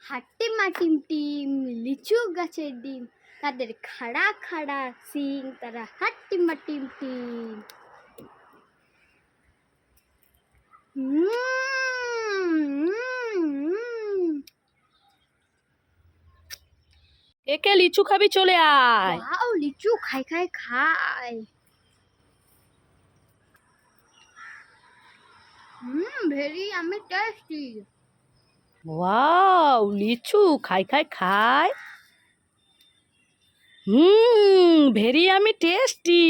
হাট্টিমা team team লিচু গাছের ডিম, তাদের খাড়া খাড়া সিং, তারা হাট্টিমা টিম টিম। একে লিচু খাবি, চলে আয়। ওয়াও, লিচু খাই খাই খাই। ভেরি আমি টেস্টি। ওয়াও, লিচু খাই খাই খাই। ভেরি আমি টেস্টি।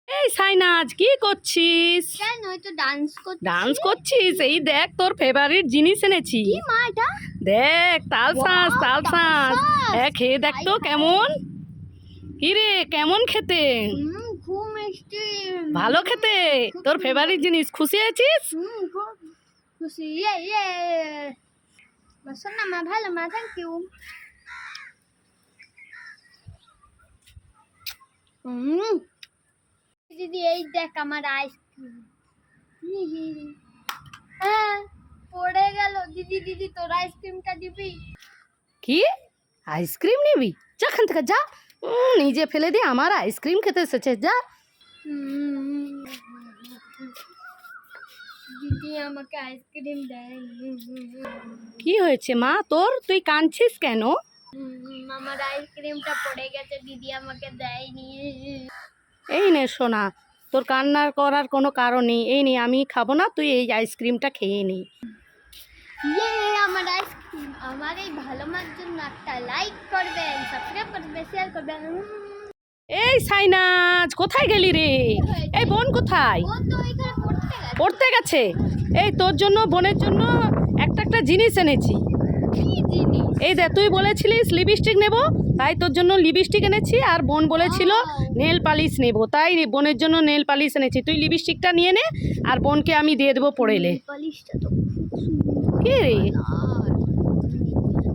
এই সাইনাজ, কি করছিস? কেন, তো ডান্স করছিস? ডান্স করছিস? এই দেখ, তোর ফেভারিট জিনিস এনেছি। কি মা এটা? দেখ, তালসাঁস Wow, তালসাঁস। তালসাঁস। হ্যাঁ, খেয়ে দেখ তো কেমন। কি রে, কেমন খেতে? খুব মিষ্টি। ভালো খেতে? তোর ফেভারিট জিনিস, খুশি আছিস? খুব খুশি। ইয়ে ইয়ে বসো না মা, ভালো মা, থ্যাংক ইউ। দিদি এই দেখ আমার আইসক্রিম। হ্যাঁ, পড়ে গেল। দিদি দিদি তোর আইসক্রিমটা দিবি? কি আইসক্রিম নিবি? যা এখান থেকে, যা। নিজে ফেলে দিয়ে আমার আইসক্রিম খেতে এসেছে, যা। দিদি আমাকে আইসক্রিম দেয়। কি হয়েছে মা তোর? তুই কাঁদছিস কেন? আমার আইসক্রিমটা পড়ে গেছে, দিদি আমাকে দেয়নি। এই নে সোনা, তোর কান্নার করার কোনো কারণ নেই। এই নে, আমি খাবো না, তুই এই আইসক্রিমটা খেয়ে নি। ইয়ে, আমার আইসক্রিম। আমার এই ভালো মার জন্য একটা লাইক করবেন, সাবস্ক্রাইব করবেন, শেয়ার করবেন। এই সাইনাজ, কোথায় গেলি রে? এই বোন কোথায়? ও তো এখানে পড়তে গেছে। এই তোর জন্য, বোনের জন্য একটা একটা জিনিস এনেছি। কি জিনিস? এই দেখ, তুই বলেছিলিস লিপস্টিক নেব, তাই তোর জন্য লিপস্টিক এনেছি। আর বোন বলেছিল নেল পালিশ নেব, তাই বোনের জন্য নেল পালিশ এনেছি। তুই লিপস্টিকটা নিয়ে নে, আর বোনকে আমি দিয়ে দেবো পড়েলে। পালিশটা তো খুব সুন্দর। কি রে?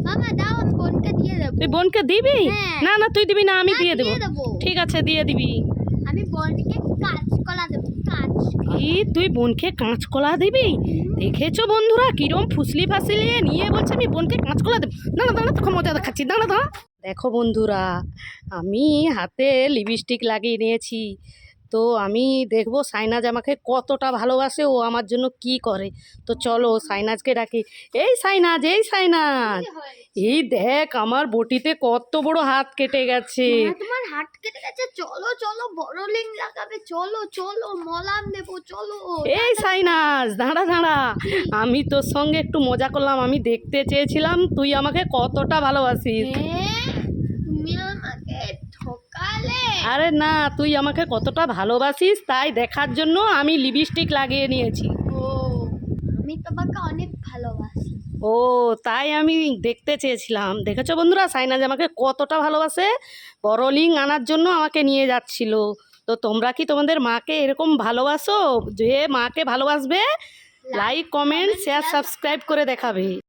মামা দাও, আমি বোনকে দিয়ে দেবো। তুই বোনকে দিবি? হ্যাঁ। না না, তুই দিবি না, আমি না, দিয়ে দেবো। দেবো। ঠিক আছে, দিয়ে দিবি। আমি বোনকে কাঁচকলা দেবো, কাঁচকলা। কি, তুই বোনকে কাঁচকলা দিবি? দেখেছো বন্ধুরা, কিরম ফুসলি ফাসলিয়ে নিয়ে বলছে আমি বোনকে কাঁচকলা দেবো। দাঁড়া দাঁড়া, তোকে মজা দেখাচ্ছি, দাঁড়া দাঁড়া। দেখো বন্ধুরা, আমি হাতে লিপস্টিক লাগিয়ে নিয়েছি। তো আমি দেখবো সাইনাজ আমাকে কতটা ভালোবাসে, ও আমার জন্য কি করে। তো চলো সাইনাজকে ডাকি। এই সাইনাজ, এই সাইনাজ, এই দেখ আমার বটিতে কত বড় হাত কেটে গেছে। তোমার হাত কেটে গেছে? চলো চলো, বড় লিং লাগাবে, চলো চলো, মলাম দেবো, চলো। এই সাইনাজ, দাঁড়া দাঁড়া, আমি তোর সঙ্গে একটু মজা করলাম। আমি দেখতে চেয়েছিলাম তুই আমাকে কতটা ভালোবাসিস। তুমি আমাকে ঠকালে। আরে না, তুই আমাকে কতটা ভালোবাসিস তাই দেখার জন্য আমি লিপস্টিক লাগিয়ে নিয়েছি। ও, আমি তোমাকে অনেক ভালোবাসি। ও, তাই আমি দেখতে চেয়েছিলাম। দেখেছো বন্ধুরা, সাইনাজ আমাকে কতটা ভালোবাসে। বড় লিং আনার জন্য আমাকে নিয়ে যাচ্ছিল। তো তোমরা কি তোমাদের মাকে এরকম ভালোবাসো? যে মাকে ভালোবাসবে, লাইক কমেন্ট শেয়ার সাবস্ক্রাইব করে দেখাবে।